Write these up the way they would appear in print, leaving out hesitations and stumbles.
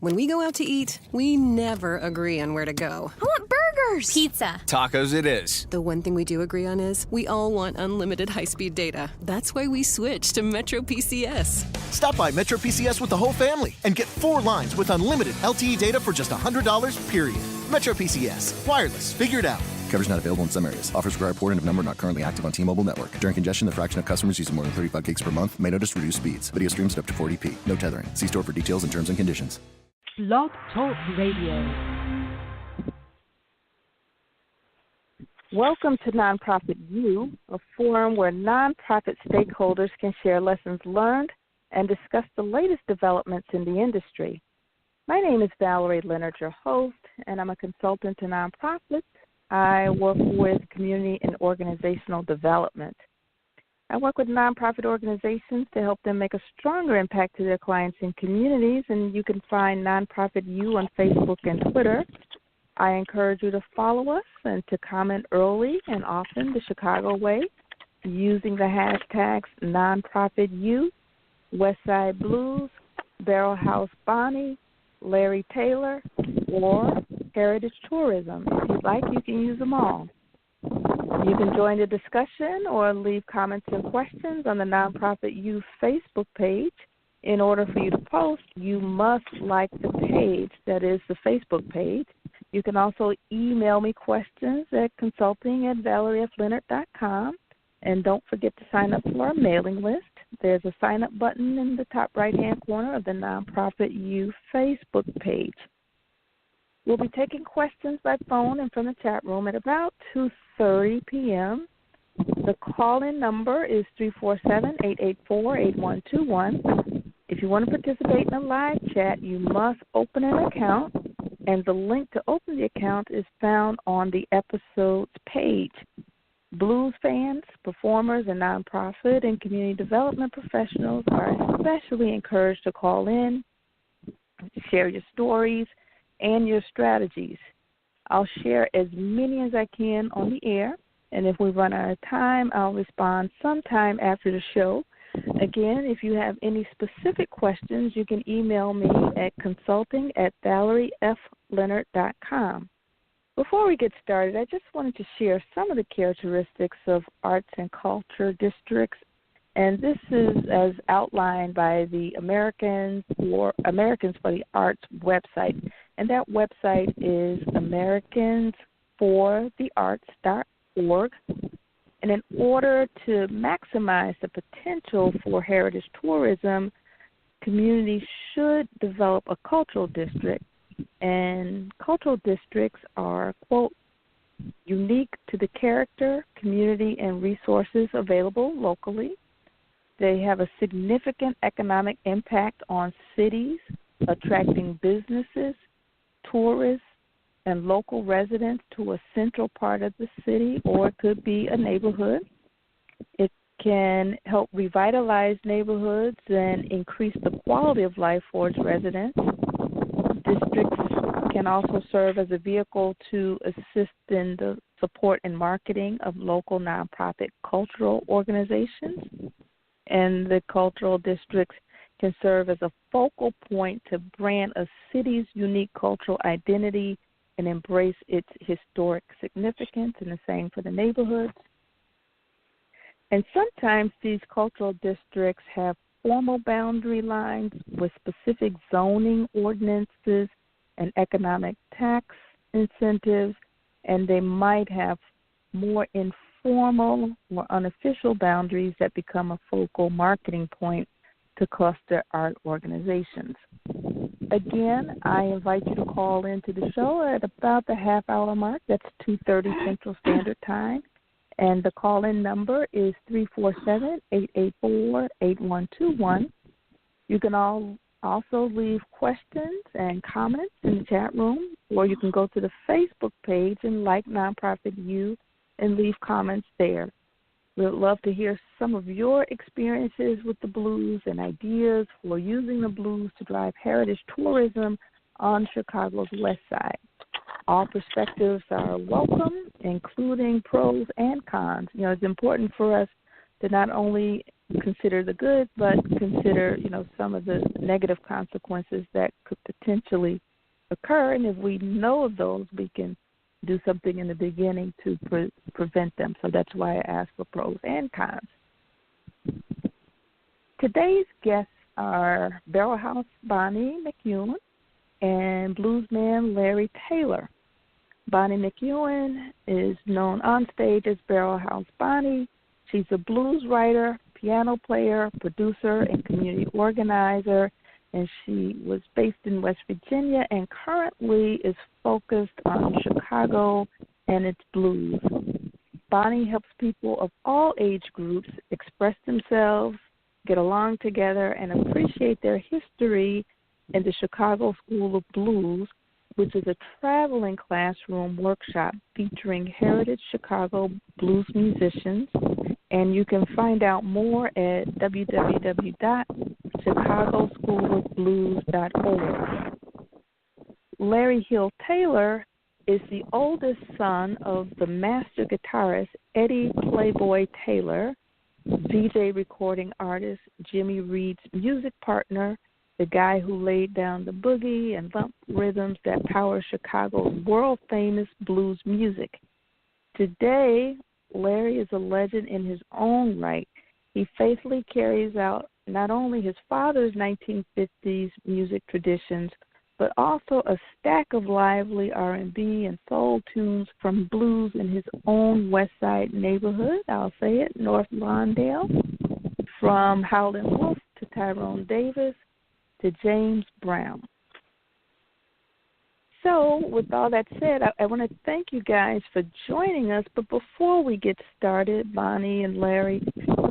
When we go out to eat, we never agree on where to go. I want burgers. Pizza. Tacos it is. The one thing we do agree on is we all want unlimited high-speed data. That's why we switched to Metro PCS. Stop by Metro PCS with the whole family and get 4 lines with unlimited LTE data for just $100, period. Metro PCS. Wireless. Figure it out. Coverage not available in some areas. Offers require port and of number not currently active on T-Mobile network. During congestion, the fraction of customers using more than 35 gigs per month may notice reduced speeds. Video streams at up to 40p. No tethering. See store for details and terms and conditions. Blog Talk Radio. Welcome to Nonprofit U, a forum where nonprofit stakeholders can share lessons learned and discuss the latest developments in the industry. My name is Valerie, Leonard, your host, and I'm a consultant to nonprofits. I work with community and organizational development. I work with nonprofit organizations to help them make a stronger impact to their clients and communities, and you can find Nonprofit U on Facebook and Twitter. I encourage you to follow us and to comment early and often the Chicago way using the hashtags NonprofitU, Westside Blues, Barrel House Bonnie, Larry Taylor, or Heritage Tourism. If you'd like, you can use them all. You can join the discussion or leave comments and questions on the Nonprofit U Facebook page. In order for you to post, you must like the page, that is the Facebook page. You can also email me questions at consulting@valeriefleonard.com. And don't forget to sign up for our mailing list. There's a sign-up button in the top right-hand corner of the Nonprofit U Facebook page. We'll be taking questions by phone and from the chat room at about 2:30 p.m. The call-in number is 347-884-8121. If you want to participate in a live chat, you must open an account, and the link to open the account is found on the episode's page. Blues fans, performers, and nonprofit and community development professionals are especially encouraged to call in, share your stories, and your strategies. I'll share as many as I can on the air, and if we run out of time, I'll respond sometime after the show. Again, if you have any specific questions, you can email me at consulting@valeriefleonard.com. Before we get started, I just wanted to share some of the characteristics of arts and culture districts, and this is as outlined by the Americans for the Arts website, and that website is americansforthearts.org. And in order to maximize the potential for heritage tourism, communities should develop a cultural district. And cultural districts are, quote, unique to the character, community, and resources available locally. They have a significant economic impact on cities, attracting businesses, tourists, and local residents to a central part of the city, or it could be a neighborhood. It can help revitalize neighborhoods and increase the quality of life for its residents. Districts can also serve as a vehicle to assist in the support and marketing of local nonprofit cultural organizations. And the cultural districts can serve as a focal point to brand a city's unique cultural identity and embrace its historic significance, and the same for the neighborhoods. And sometimes these cultural districts have formal boundary lines with specific zoning ordinances and economic tax incentives, and they might have more informal or unofficial boundaries that become a focal marketing point to cluster art organizations. Again, I invite you to call into the show at about the half-hour mark. That's 2:30 Central Standard Time. And the call-in number is 347-884-8121. You can also leave questions and comments in the chat room, or you can go to the Facebook page and like Nonprofit U and leave comments there. We'd love to hear some of your experiences with the blues and ideas for using the blues to drive heritage tourism on Chicago's West Side. All perspectives are welcome, including pros and cons. You know, it's important for us to not only consider the good, but consider, some of the negative consequences that could potentially occur. And if we know of those, we can do something in the beginning to prevent them. So that's why I asked for pros and cons. Today's guests are Barrel House Bonni McKeown and bluesman Larry Taylor. Bonni McKeown is known on stage as Barrel House Bonni. She's a blues writer, piano player, producer, and community organizer, and she was based in West Virginia and currently is focused on Chicago and its blues. Bonni helps people of all age groups express themselves, get along together, and appreciate their history in the Chicago School of Blues, which is a traveling classroom workshop featuring heritage Chicago blues musicians. And you can find out more at www.chicagoschoolofblues.org. Larry Hill Taylor is the oldest son of the master guitarist Eddie Playboy Taylor, DJ recording artist Jimmy Reed's music partner, the guy who laid down the boogie and bump rhythms that power Chicago's world-famous blues music. Today, Larry is a legend in his own right. He faithfully carries out not only his father's 1950s music traditions, but also a stack of lively R&B and soul tunes from blues in his own West Side neighborhood, I'll say it, North Lawndale, from Howlin' Wolf to Tyrone Davis to James Brown. So, with all that said, I want to thank you guys for joining us. But before we get started, Bonni and Larry,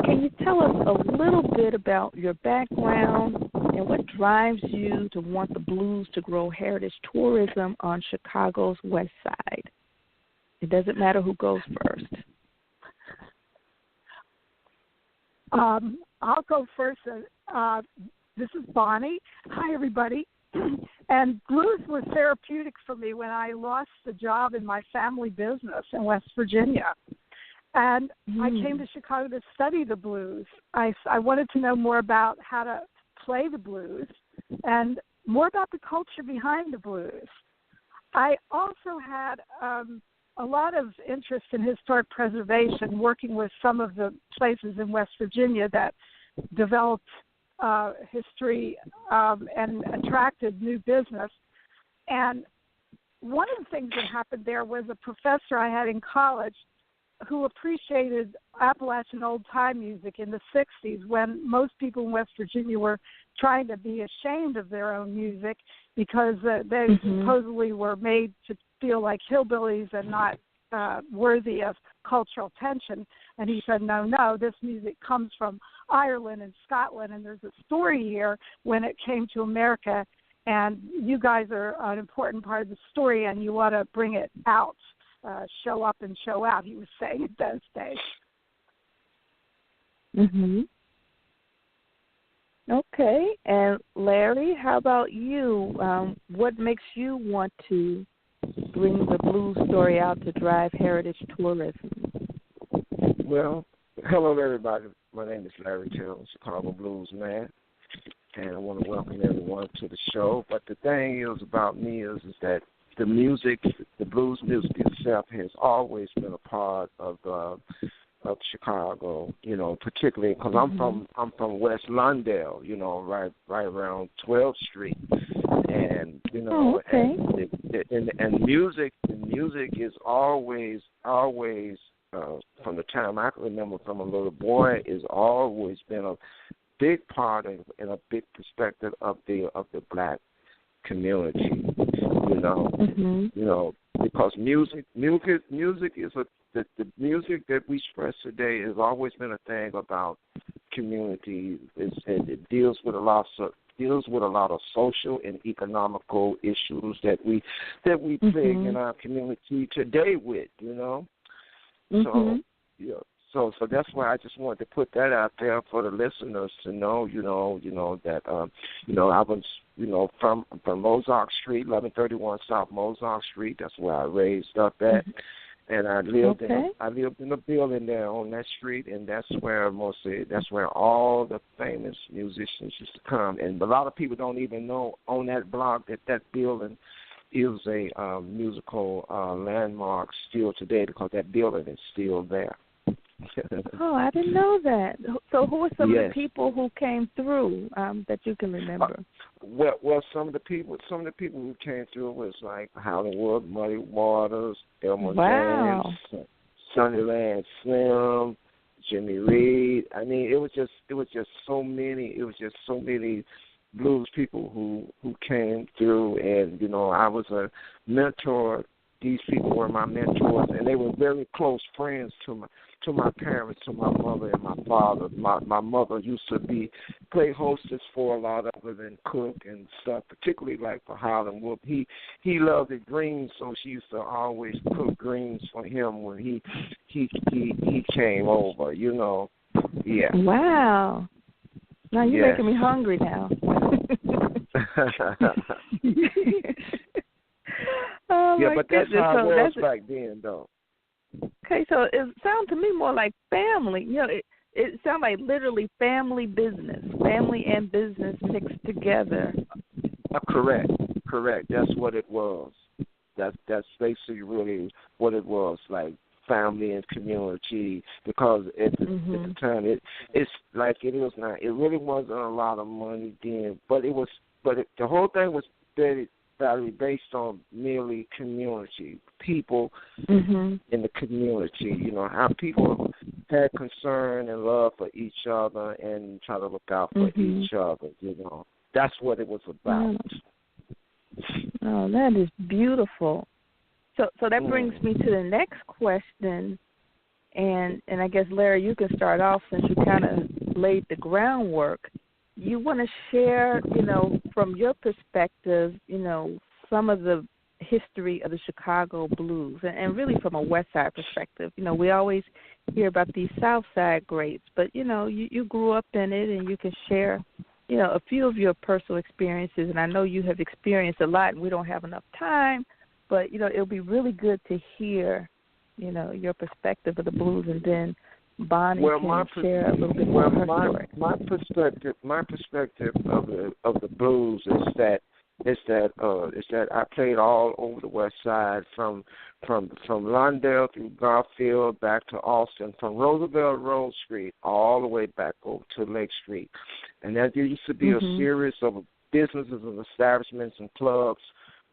can you tell us a little bit about your background and what drives you to want the blues to grow heritage tourism on Chicago's West Side? It doesn't matter who goes first. I'll go first. This is Bonni. Hi, everybody. And blues was therapeutic for me when I lost the job in my family business in West Virginia. And I came to Chicago to study the blues. I wanted to know more about how to play the blues and more about the culture behind the blues. I also had a lot of interest in historic preservation, working with some of the places in West Virginia that developed history and attracted new business. And one of the things that happened there was a professor I had in college who appreciated Appalachian old-time music in the 60s when most people in West Virginia were trying to be ashamed of their own music because they supposedly were made to feel like hillbillies and not worthy of cultural attention. And he said, no, this music comes from Ireland and Scotland, and there's a story here when it came to America, and you guys are an important part of the story, and you ought to bring it out, show up and show out, he was saying at those days. Okay, and Larry, how about you? What makes you want to bring the blues story out to drive heritage tourism? Well, hello, everybody. My name is Larry Taylor, Chicago blues man, and I want to welcome everyone to the show. But the thing is about me is that the music, the blues music itself, has always been a part of Chicago. You know, particularly because I'm from West Lawndale. You know, right around 12th Street, and you know, and music is always. From the time I can remember from a little boy, has always been a big part and a big perspective of the black community. You know, because music is the music that we express today has always been a thing about community. It deals with a lot of social and economical issues that we plague in our community today with. You know. So that's why I just wanted to put that out there for the listeners to know, that I was, from Mozark Street, 1131 South Mozark Street. That's where I raised up at, And I lived in a building there on that street, and that's where all the famous musicians used to come. And a lot of people don't even know on that block that building is a musical landmark still today, because that building is still there. Oh, I didn't know that. So who are some of the people who came through that you can remember? Well, some of the people who came through was like Hollywood, Muddy Waters, Elmer James, Sunnyland Slim, Jimmy Reed. I mean, it was just so many blues people who came through, and I was a mentor. These people were my mentors, and they were very close friends to my parents, to my mother and my father. My mother used to play hostess for a lot of them and cook and stuff, particularly like for Hollywood. He loved the greens, so she used to always cook greens for him when he came over. Yeah. Wow. Now you're making me hungry now. Oh, yeah, but that's how it was that's back then, though. Okay, so it sounds to me more like family. It sounds like literally family business, family and business mixed together. Correct. That's what it was. That's basically really what it was, like family and community. Because at the time, it's like it is now. It really wasn't a lot of money then, but the whole thing was very based on merely community, people in the community, how people had concern and love for each other and try to look out for each other, That's what it was about. Oh, that is beautiful. So that brings me to the next question, and I guess, Larry, you can start off since you kind of laid the groundwork. You want to share, from your perspective, some of the history of the Chicago blues, and really from a West Side perspective. We always hear about these South Side greats, but, you grew up in it, and you can share, a few of your personal experiences. And I know you have experienced a lot, and we don't have enough time, but, it'll be really good to hear, your perspective of the blues, and then Bonnie can share a little bit more of her story. My perspective of the blues is that I played all over the West Side, from Lawndale through Garfield back to Austin, from Roosevelt Road Street all the way back over to Lake Street, and there used to be a series of businesses and establishments and clubs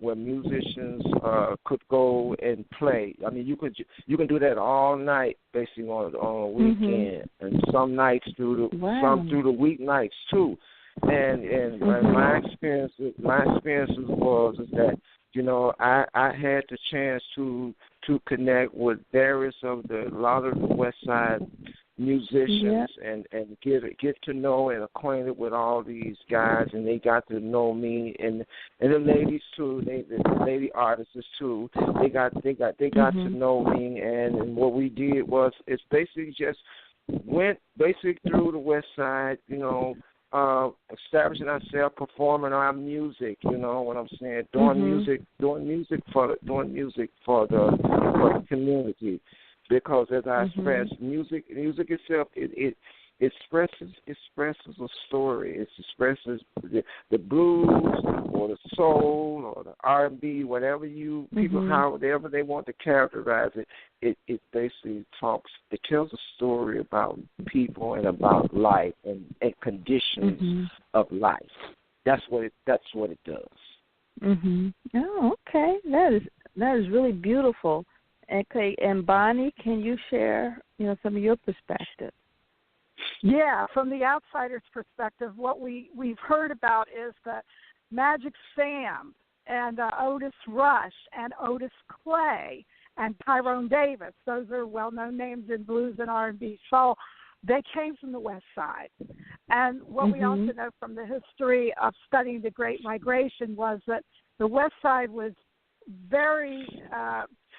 where musicians could go and play. I mean, you can do that all night, basically on a weekend, and some nights some through the weeknights too. And my experiences was that I had the chance to connect with various of a lot of the West Side musicians and get to know and acquainted with all these guys, and they got to know me, and the ladies too, the lady artists too. They got to know me, and what we did was it's basically just went through the West Side, establishing ourselves, performing our music, what I'm saying, doing music for the community. Because as I expressed, music itself, it expresses a story. It expresses the blues or the soul or the R&B, whatever people, however they want to characterize it. It basically it tells a story about people and about life and conditions of life. That's what it does. Oh, okay. That is really beautiful. Okay, and Bonnie, can you share, some of your perspective? Yeah, from the outsider's perspective, what we've heard about is that Magic Sam and Otis Rush and Otis Clay and Tyrone Davis, those are well-known names in blues and R&B soul. They came from the West Side. And what we also know from the history of studying the Great Migration was that the West Side was very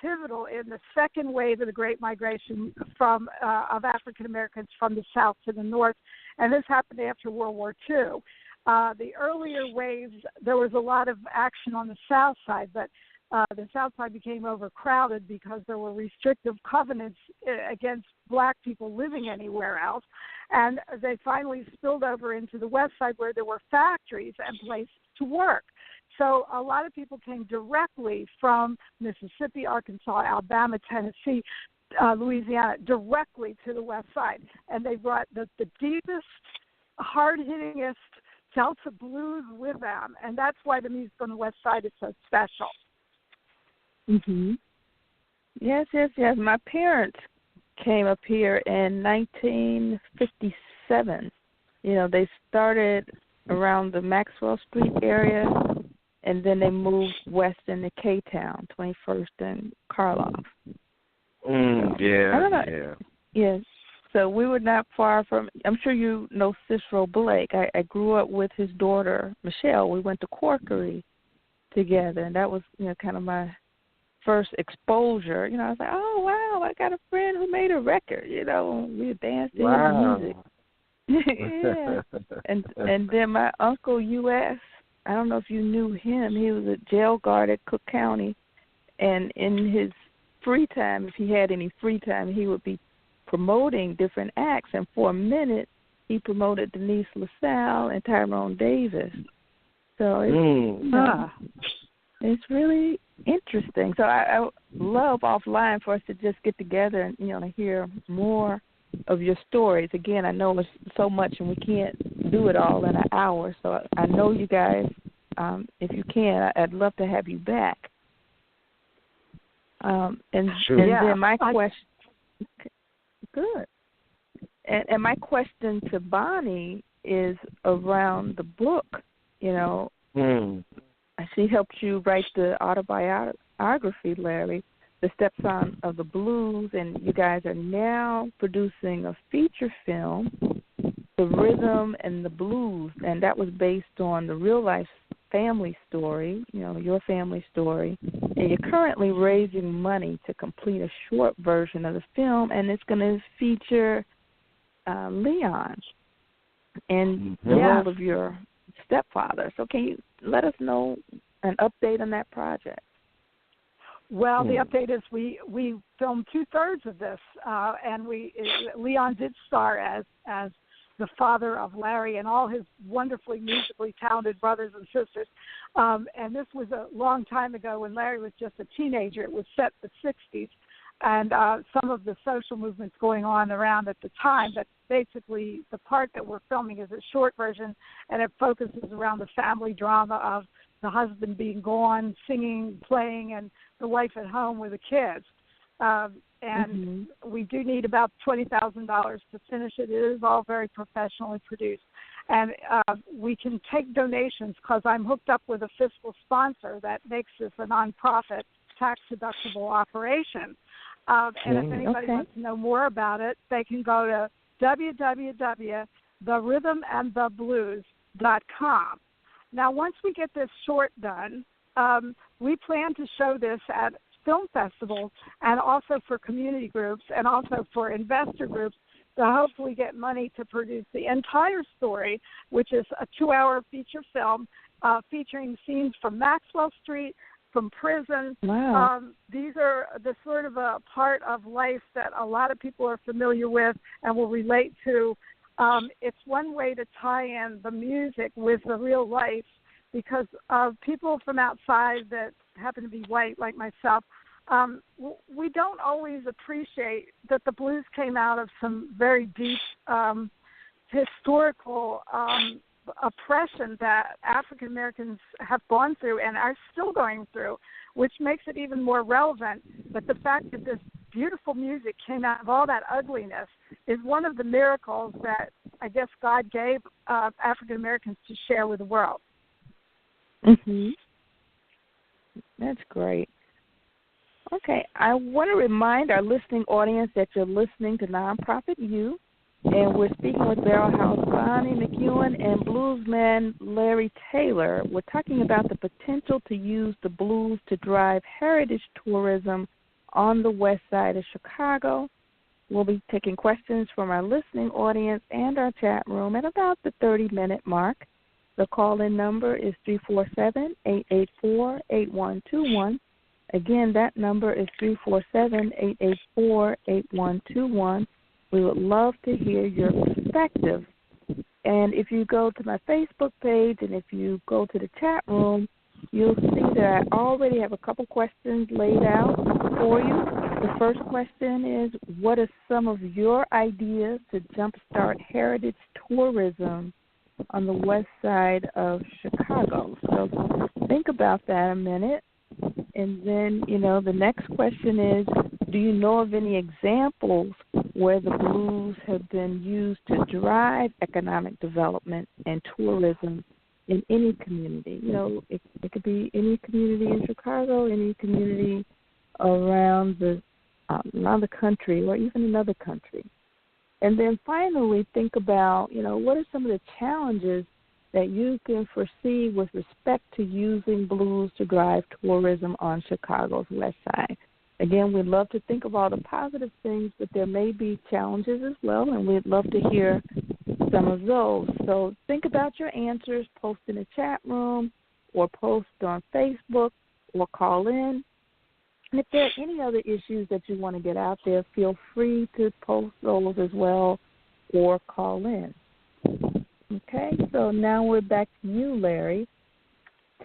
pivotal in the second wave of the Great Migration of African Americans from the South to the North, and this happened after World War II. The earlier waves, there was a lot of action on the South Side, but the South Side became overcrowded because there were restrictive covenants against black people living anywhere else. And they finally spilled over into the West Side where there were factories and places to work. So a lot of people came directly from Mississippi, Arkansas, Alabama, Tennessee, Louisiana, directly to the West Side. And they brought the deepest, hard-hittingest Delta blues with them. And that's why the music on the West Side is so special. Mhm. Yes. My parents came up here in 1957. You know, they started around the Maxwell Street area, and then they moved west into K-Town, 21st and Karloff. Yeah. Yes. So we were not far from, I'm sure you know Cicero Blake. I grew up with his daughter, Michelle. We went to Corkery together, and that was, kind of my first exposure. I was like, oh, wow, I got a friend who made a record, we danced to his music. Yeah. And then my uncle U.S., I don't know if you knew him. He was a jail guard at Cook County, and in his free time, if he had any free time, he would be promoting different acts. And for a minute, he promoted Denise LaSalle and Tyrone Davis. So it's really interesting. So I love offline for us to just get together and hear more of your stories. Again, I know it's so much and we can't do it all in an hour. So I know you guys, if you can, I'd love to have you back. Then my question, good. And my question to Bonnie is around the book. She helped you write the autobiography, Larry, The Stepson of the Blues, and you guys are now producing a feature film, The Rhythm and the Blues, and that was based on the real-life family story, your family story, and you're currently raising money to complete a short version of the film, and it's going to feature Leon and the role of your stepfather. So can you let us know an update on that project? Well, the update is we filmed 2/3 of this, and Leon did star as the father of Larry and all his wonderfully musically talented brothers and sisters. And this was a long time ago when Larry was just a teenager. It was set in the 60s, and some of the social movements going on around at the time. But basically, the part that we're filming is a short version, and it focuses around the family drama of the husband being gone, singing, playing, and the wife at home with the kids. And we do need about $20,000 to finish it. It is all very professionally produced. And we can take donations because I'm hooked up with a fiscal sponsor that makes this a nonprofit, tax-deductible operation. And if anybody wants to know more about it, they can go to www.therhythmandtheblues.com. Now, once we get this short done, we plan to show this at film festivals and also for community groups and also for investor groups to hopefully get money to produce the entire story, which is a 2-hour feature film featuring scenes from Maxwell Street, from prison. Wow. These are the sort of a part of life that a lot of people are familiar with and will relate to. It's one way to tie in the music with the real life because people from outside that happen to be white like myself, we don't always appreciate that the blues came out of some very deep historical oppression that African Americans have gone through and are still going through, which makes it even more relevant. But the fact that this beautiful music came out of all that ugliness is one of the miracles that I guess God gave African Americans to share with the world. That's great. Okay, I want to remind our listening audience that you're listening to Nonprofit U, and we're speaking with House Bonni McKeown and bluesman Larry Taylor. We're talking about the potential to use the blues to drive heritage tourism on the west side of Chicago. We'll be taking questions from our listening audience and our chat room at about the 30-minute mark. The call-in number is 347-884-8121. Again, that number is 347-884-8121. We would love to hear your perspective. And if you go to my Facebook page and if you go to the chat room, you'll see that I already have a couple questions laid out for you. The first question is, what are some of your ideas to jumpstart heritage tourism on the west side of Chicago? So think about that a minute. And then, the next question is, do you know of any examples where the blues have been used to drive economic development and tourism in any community? It could be any community in Chicago, any community around the country, or even another country. And then finally, think about, what are some of the challenges that you can foresee with respect to using blues to drive tourism on Chicago's west side? Again, we'd love to think of all the positive things, but there may be challenges as well, and we'd love to hear some of those. So think about your answers, post in the chat room, or post on Facebook, or call in. And if there are any other issues that you want to get out there, feel free to post those as well or call in. Okay, so now we're back to you, Larry.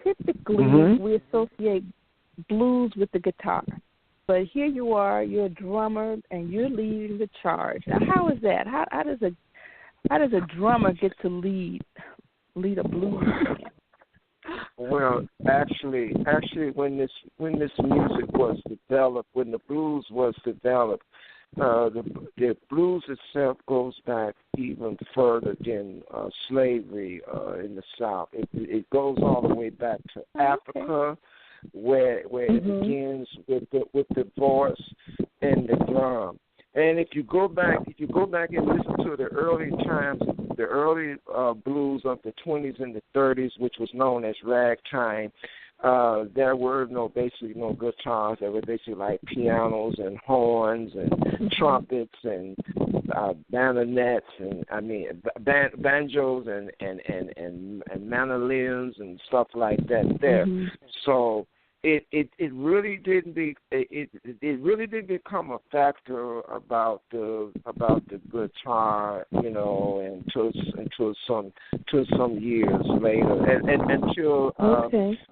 Typically, we associate blues with the guitar. But here you are, you're a drummer, and you're leading the charge. Now, how is that? How does a drummer get to lead a blues band? Well, actually, when this music was developed, when the blues was developed, the blues itself goes back even further than slavery in the South. It goes all the way back to Africa, where it begins with the voice and the drum. And if you go back and listen to the early times, the early blues of the 20s and the 30s, which was known as ragtime, there were basically no guitars. There were basically like pianos and horns and trumpets and banjonets and banjos and mandolins and stuff like that there. So it really didn't become a factor about the guitar, until some years later, and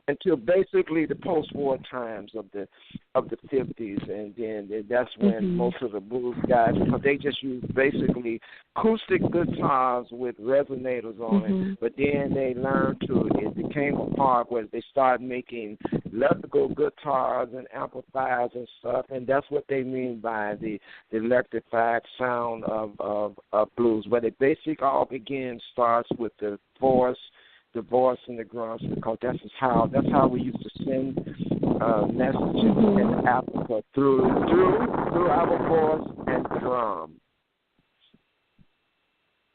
until basically the post-war times of the 50s, and then that's when most of the blues guys, because they just used basically acoustic guitars with resonators on it, but then it became a part where they started making electrical guitars and amplifiers and stuff, and that's what they mean by the electrified sound of blues, where they basically all starts with the voice and the drums, because that's how we used to send messages in Africa through our voice and drum.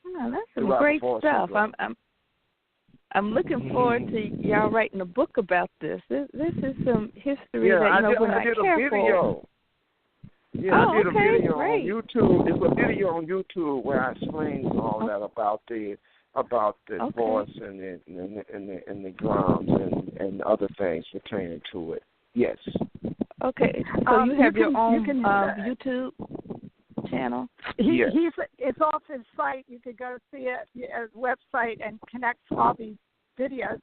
Oh, that's some great stuff. I'm looking forward to y'all writing a book about this. This is some history that we're not careful. I did a video on YouTube. There's a video on YouTube where I explain all that about the voice and the drums and other things pertaining to it. Yes. Okay. So you have your own YouTube channel? It's off his site. You could go see it, his website, and connect to all these videos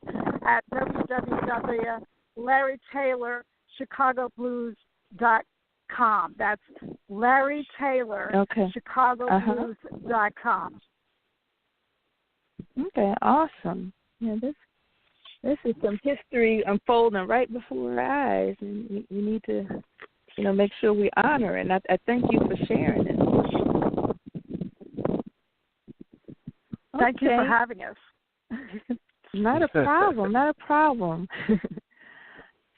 at www.LarryTaylorChicagoBlues.com. That's LarryTaylorChicagoBlues.com. Okay, awesome. Yeah, this is some history unfolding right before our eyes, and we need to, make sure we honor it. And I thank you for sharing it. Thank you for having us. Not a problem.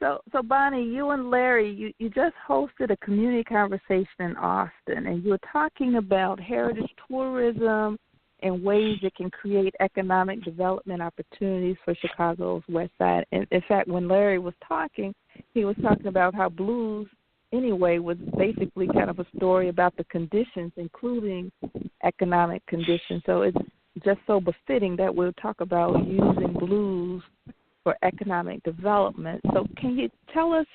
So Bonnie, you and Larry, you just hosted a community conversation in Austin, and you were talking about heritage tourism and ways it can create economic development opportunities for Chicago's west side. And in fact, when Larry was talking, he was talking about how blues, anyway, was basically kind of a story about the conditions, including economic conditions. So it's just so befitting that we'll talk about using blues for economic development. So can you tell us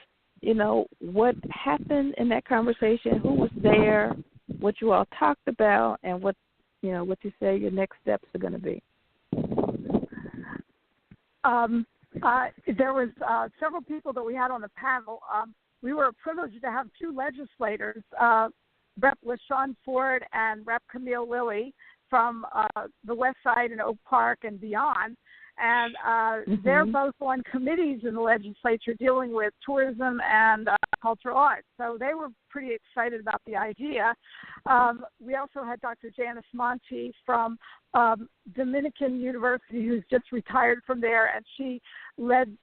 what happened in that conversation, who was there, what you all talked about, and what you say your next steps are going to be. There was several people that we had on the panel. We were privileged to have two legislators, Rep. LaShawn Ford and Rep. Camille Lilly from the West Side and Oak Park and beyond. And they're both on committees in the legislature dealing with tourism and cultural arts. So they were pretty excited about the idea. We also had Dr. Janice Monti from Dominican University, who's just retired from there, and she led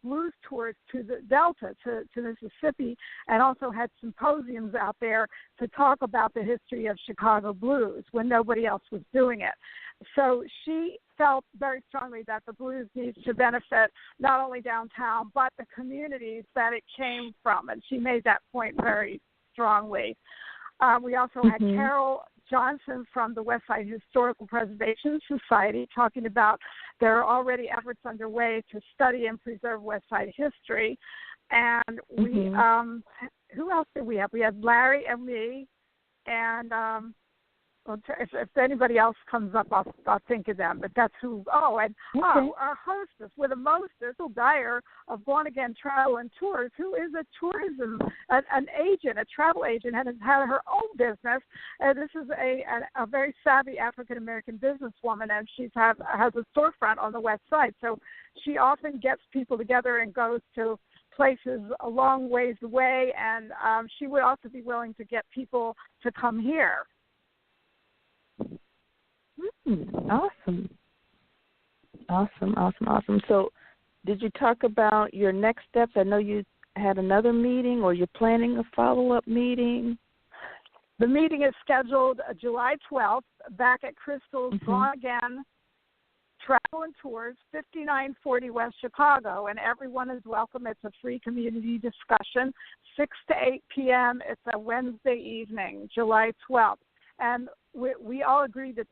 blues tours to the Delta, to Mississippi, and also had symposiums out there to talk about the history of Chicago blues when nobody else was doing it. So she felt very strongly that the blues needs to benefit not only downtown but the communities that it came from, and she made that point very strongly. We also had Carol Johnson from the West Side Historical Preservation Society talking about there are already efforts underway to study and preserve West Side history. And we, who else did we have? We had Larry and me, and if anybody else comes up, I'll think of them. But that's who. Our hostess with a mostess, Bill Dyer of Born Again Travel and Tours, who is an agent, a travel agent, and has had her own business. This is a very savvy African American businesswoman, and she has a storefront on the West Side. So she often gets people together and goes to places a long ways away, and she would also be willing to get people to come here. Awesome. So did you talk about your next steps? I know you had another meeting, or you're planning a follow-up meeting. The meeting is scheduled July 12th back at Crystal's Born Again Travel and Tours, 5940 West Chicago, and everyone is welcome. It's a free community discussion, 6 to 8 p.m. It's a Wednesday evening, July 12th. And we all agree that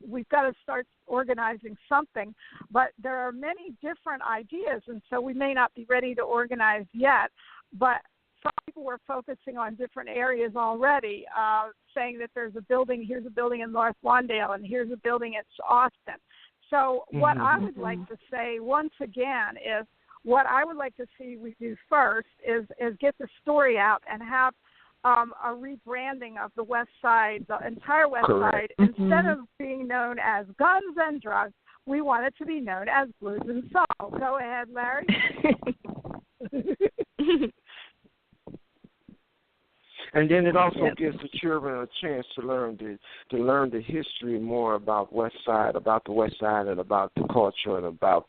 we've got to start organizing something, but there are many different ideas, and so we may not be ready to organize yet, but some people were focusing on different areas already, saying that here's a building in North Lawndale, and here's a building in Austin. So what I would like to say once again is what I would like to see we do first is get the story out and have a rebranding of the West Side, the entire West Side. Instead of being known as Guns and Drugs, we want it to be known as Blues and Soul. Go ahead, Larry. And then it also gives the children a chance to learn the history more about West Side, about the West Side, and about the culture, and about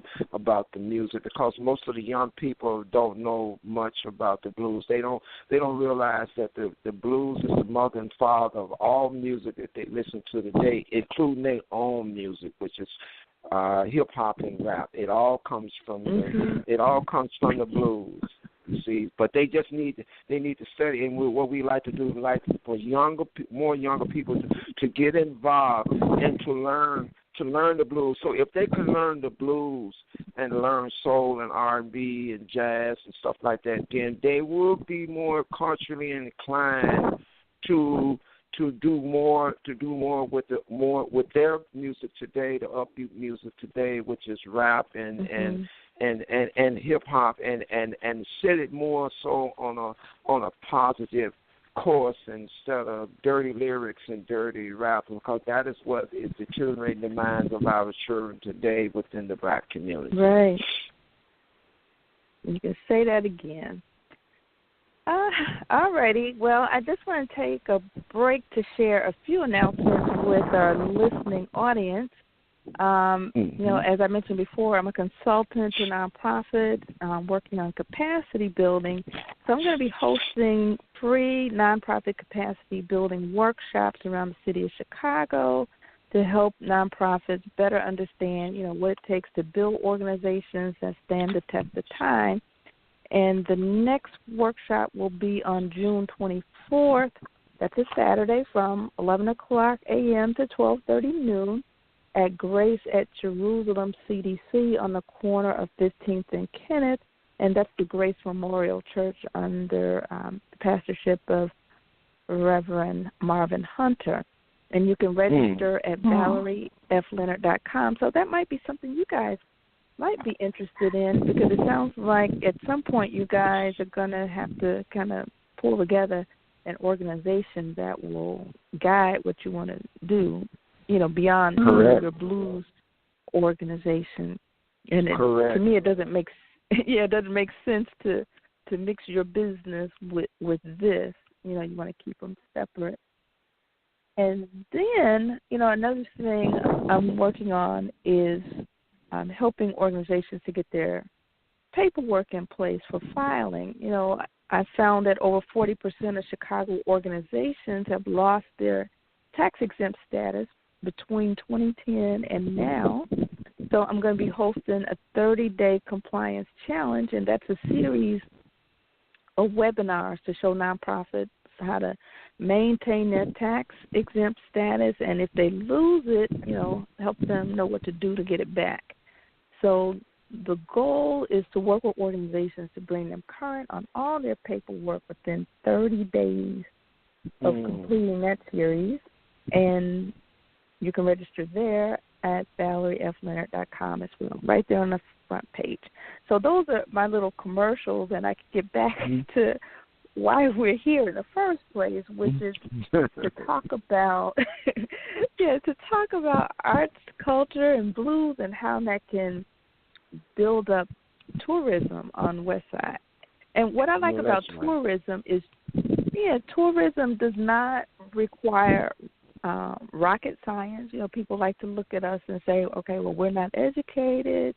the music. Because most of the young people don't know much about the blues. They don't realize that the blues is the mother and father of all music that they listen to today, including their own music, which is hip hop and rap. It all comes from the blues. You see, but they just need to study, and what we like to do, for more younger people to get involved and to learn the blues. So if they can learn the blues and learn soul and R&B and jazz and stuff like that, then they will be more culturally inclined to do more with their music today, the upbeat music today, which is rap and hip hop, and set it more so on a positive course instead of dirty lyrics and dirty rap, because that is what is deteriorating the minds of our children today within the black community. Right. You can say that again. All righty. Well, I just want to take a break to share a few announcements with our listening audience. As I mentioned before, I'm a consultant to nonprofits working on capacity building. So I'm going to be hosting free nonprofit capacity building workshops around the city of Chicago to help nonprofits better understand, what it takes to build organizations that stand the test of time. And the next workshop will be on June 24th. That's a Saturday from 11 o'clock a.m. to 12:30 noon at Grace at Jerusalem CDC on the corner of 15th and Kenneth. and that's the Grace Memorial Church under the pastorship of Reverend Marvin Hunter. And you can register at ValerieFLeonard.com. So that might be something you guys might be interested in, because it sounds like at some point you guys are going to have to kind of pull together an organization that will guide what you want to do, beyond your blues organization. And to me, it doesn't make sense to mix your business with this. You want to keep them separate. And then, another thing I'm working on is helping organizations to get their paperwork in place for filing. I found that over 40% of Chicago organizations have lost their tax-exempt status between 2010 and now. So I'm going to be hosting a 30-day compliance challenge, and that's a series of webinars to show nonprofits how to maintain their tax-exempt status, and if they lose it, help them know what to do to get it back. So the goal is to work with organizations to bring them current on all their paperwork within 30 days of completing that series, and you can register there at ValerieFLeonard.com as well, right there on the front page. So those are my little commercials, and I can get back to why we're here in the first place, which is to talk about arts, culture, and blues, and how that can build up tourism on West Side. And what I like about tourism is, tourism does not require rocket science. People like to look at us and say, okay, well, we're not educated,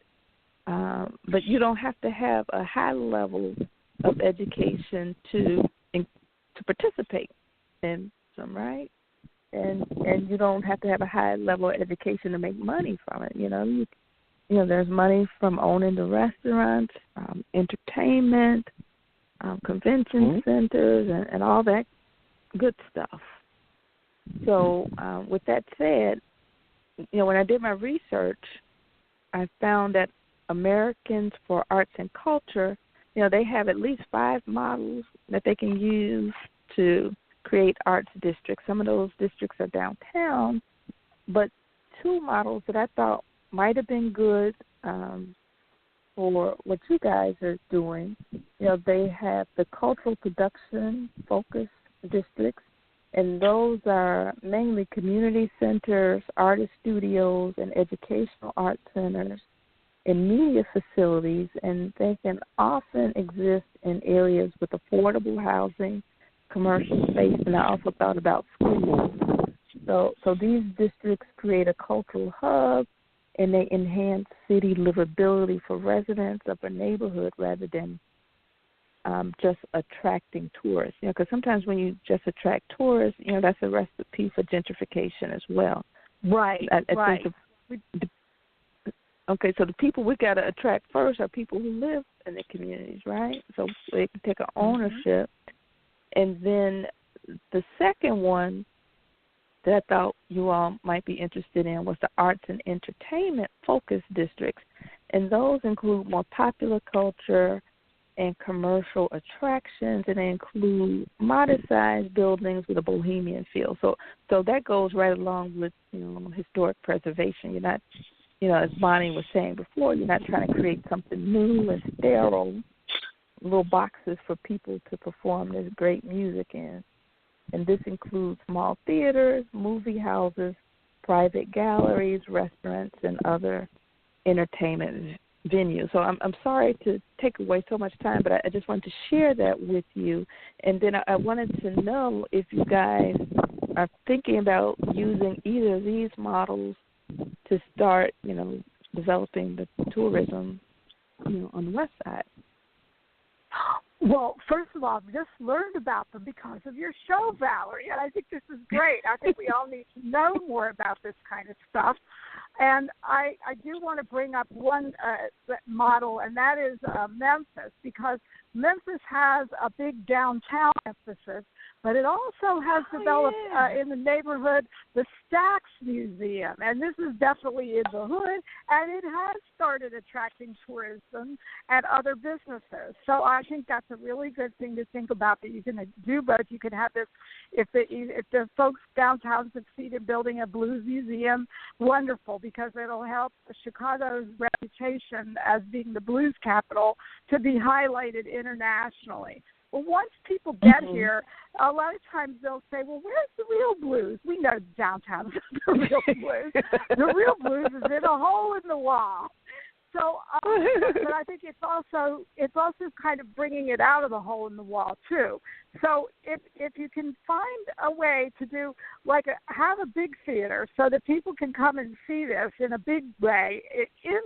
but you don't have to have a high level of education to participate in some, right? And you don't have to have a high level of education to make money from it. There's money from owning the restaurants, entertainment, convention centers, and all that good stuff. So with that said, when I did my research, I found that Americans for Arts and Culture, they have at least 5 models that they can use to create arts districts. Some of those districts are downtown, but 2 models that I thought might have been good for what you guys are doing. They have the cultural production focused districts, and those are mainly community centers, artist studios, and educational art centers and media facilities, and they can often exist in areas with affordable housing, commercial space, and I also thought about schools. So these districts create a cultural hub, and they enhance city livability for residents of a neighborhood rather than just attracting tourists. Because sometimes when you just attract tourists, that's a recipe for gentrification as well. Right, I think okay, so the people we got to attract first are people who live in the communities, right? So they can take ownership. And then the second one that I thought you all might be interested in was the arts and entertainment focused districts. And those include more popular culture and commercial attractions, and they include modest-sized buildings with a bohemian feel. So that goes right along with, historic preservation. You're not, as Bonnie was saying before, you're not trying to create something new and sterile, little boxes for people to perform this great music in. And this includes small theaters, movie houses, private galleries, restaurants, and other entertainment venues. So I'm sorry to take away so much time, but I just wanted to share that with you. And then I wanted to know if you guys are thinking about using either of these models to start, developing the tourism, on the West Side. Well, first of all, I've just learned about them because of your show, Valerie, and I think this is great. I think we all need to know more about this kind of stuff. And I do want to bring up one model, and that is Memphis, because Memphis has a big downtown emphasis, but it also has developed in the neighborhood the Stax Museum, and this is definitely in the hood, and it has started attracting tourism and other businesses. So I think that's a really good thing to think about, that you can do both. You can have this, if the folks downtown succeed in building a blues museum, wonderful, because it'll help Chicago's reputation as being the blues capital to be highlighted internationally. Well, once people get here, a lot of times they'll say, well, where's the real blues? We know downtown is the real blues. The real blues is in a hole in the wall. So, but I think it's also kind of bringing it out of the hole in the wall too. So if you can find a way to do have a big theater so that people can come and see this in a big way in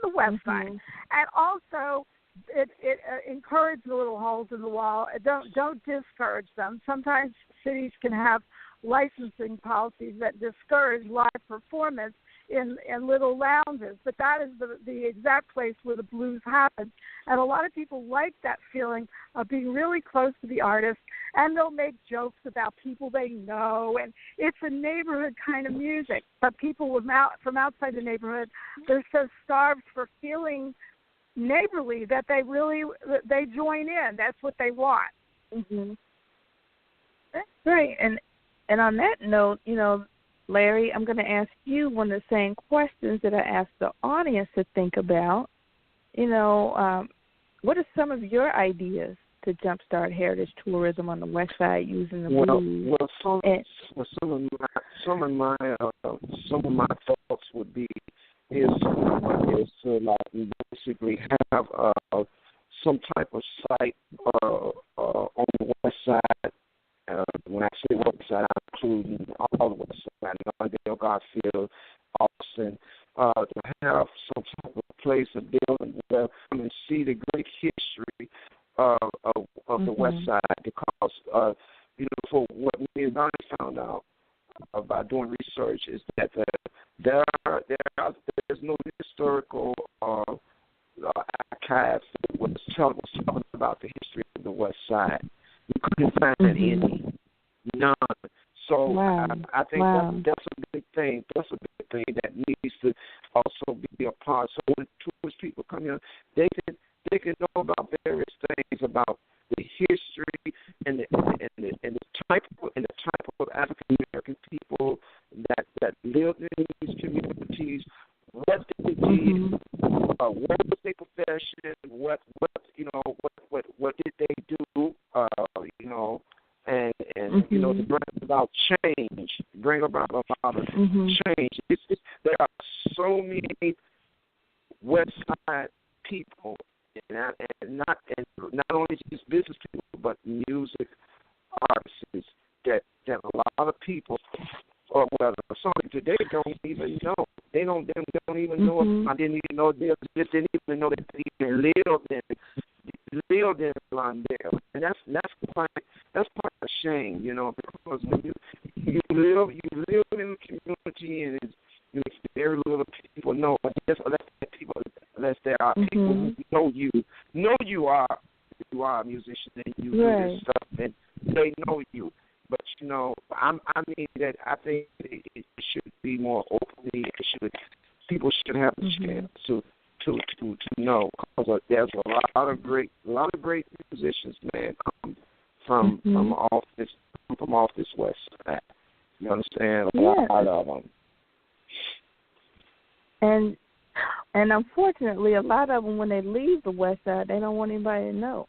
the West Side, and also it encourages the little holes in the wall. Don't discourage them. Sometimes cities can have licensing policies that discourage live performance in little lounges, but that is the exact place where the blues happens. And a lot of people like that feeling of being really close to the artist, and they'll make jokes about people they know, and it's a neighborhood kind of music. But people from outside the neighborhood, they're so starved for feeling neighborly that they join in. That's what they want. Mm-hmm. Right, and on that note, Larry, I'm going to ask you one of the same questions that I asked the audience to think about. What are some of your ideas to jumpstart heritage tourism on the West Side using the blues? Some of my thoughts would be is to basically have some type of site on the West Side. When I say West Side, I'm including all the West Side, Londale, Garfield, Austin, to have some type of place, a building where come and see the great history of the West Side, because for what me and Donnie found out about doing research is that there's no historical archive that was talking about the history of the West Side. You couldn't find any, none. So wow. I think that's a big thing. That's a big thing that needs to also be a part. So when tourist people come here, they can know about various things about the history and the type of African American people that lived in these communities. What did they do? What was their profession? What did they do? To bring about change, bring about a lot of change. There are so many West Side people, and not only just business people, but music artists that a lot of people, or some today don't even know. They don't even know. I didn't even know they didn't even know that they even lived in Londale, and that's part of the shame, because when you live in a community and it's very little people know, but unless there are people who know you are a musician and you do this stuff, and they know you. But I think it should be more openly. People should have the chance to know, because there's a lot of great musicians, man, come from off this West Side. You understand? A lot of them. And unfortunately, a lot of them, when they leave the West Side, they don't want anybody to know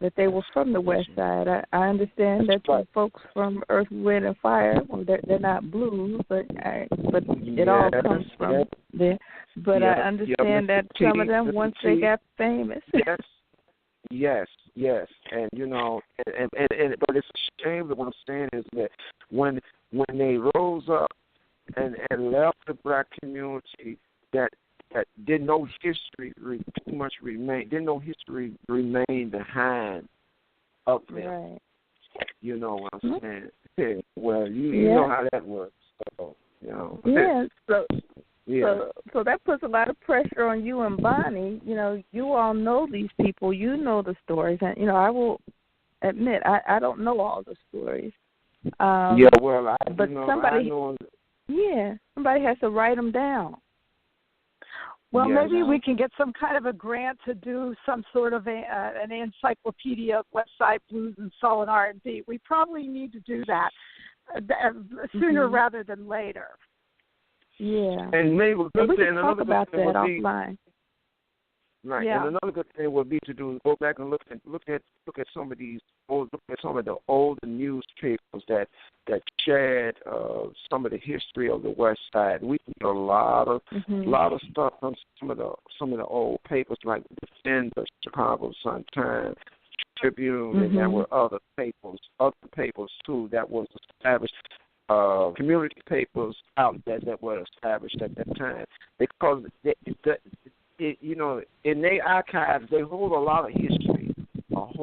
that they were from the West Side. I understand that the folks from Earth, Wind, and Fire, they're not blues, but it all comes from there. But I understand that some of them, once they got famous. Yes, and but it's a shame that what I'm saying is that when they rose up and left the black community, that didn't know history pretty much remain. Didn't know history remain behind of them. Right. You know what I'm saying? Well, you know how that works. So You know. Yeah. Yeah. So that puts a lot of pressure on you and Bonnie. You know, you all know these people. You know the stories, and you know, I will admit I don't know all the stories. Yeah. Well, somebody has to write them down. Well, Yeah, maybe we can get some kind of a grant to do some sort of an encyclopedia website, blues and soul and R&B. We probably need to do that sooner rather than later. Yeah. And maybe we can talk about that offline. Right. Yeah. And another good thing would be to go back and look at some of the older newspapers that shared some of the history of the West Side. We did a lot of stuff from some of the old papers like Defender, Chicago Sun-Times, Tribune, and there were other papers too that was established. Community papers out there that were established at that time, because in their archives they hold a lot of history, and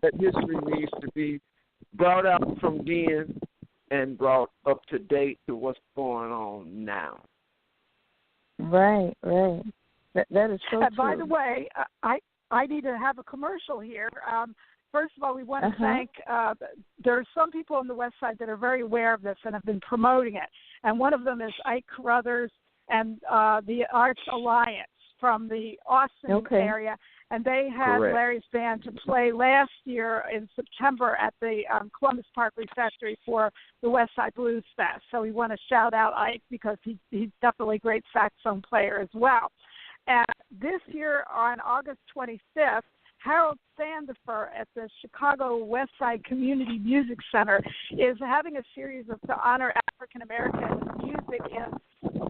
that history needs to be brought out from then and brought up to date to what's going on now. Right. That is so true. By the way, I need to have a commercial here. First of all, we want to thank, there are some people on the West Side that are very aware of this and have been promoting it. And one of them is Ike Carruthers and the Arts Alliance from the Austin area. And they had Larry's band to play last year in September at the Columbus Park Refectory for the West Side Blues Fest. So we want to shout out Ike because he's definitely a great saxophone player as well. And this year on August 25th, Harold Sandifer at the Chicago West Side Community Music Center is having a series to honor African American music in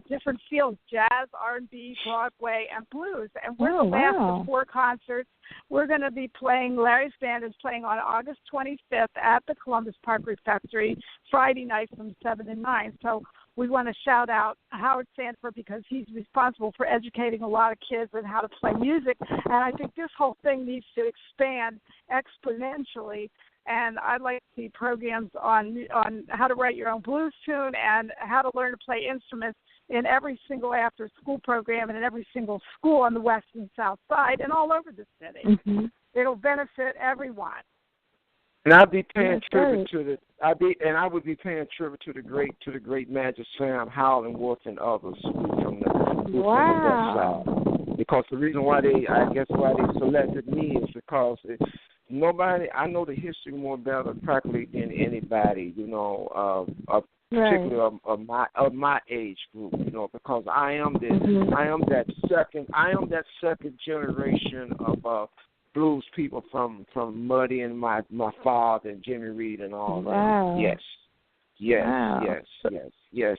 different fields: jazz, R&B, Broadway, and blues. And we're the last of 4 concerts. We're going to be playing. Larry's band is playing on August 25th at the Columbus Park Refectory, Friday night from 7 to 9. So we want to shout out Howard Sanford because he's responsible for educating a lot of kids on how to play music. And I think this whole thing needs to expand exponentially. And I'd like to see programs on how to write your own blues tune and how to learn to play instruments in every single after-school program and in every single school on the West and South Side and all over the city. It'll benefit everyone. And I'd be paying tribute to I would be paying tribute to the great Magic Sam, Howlandworth, and others from the West Side. Because the reason why they selected me is because I know the history more better practically than anybody, particularly of my age group, because I am that second generation of blues people from Muddy and my father and Jimmy Reed and all that. Yes.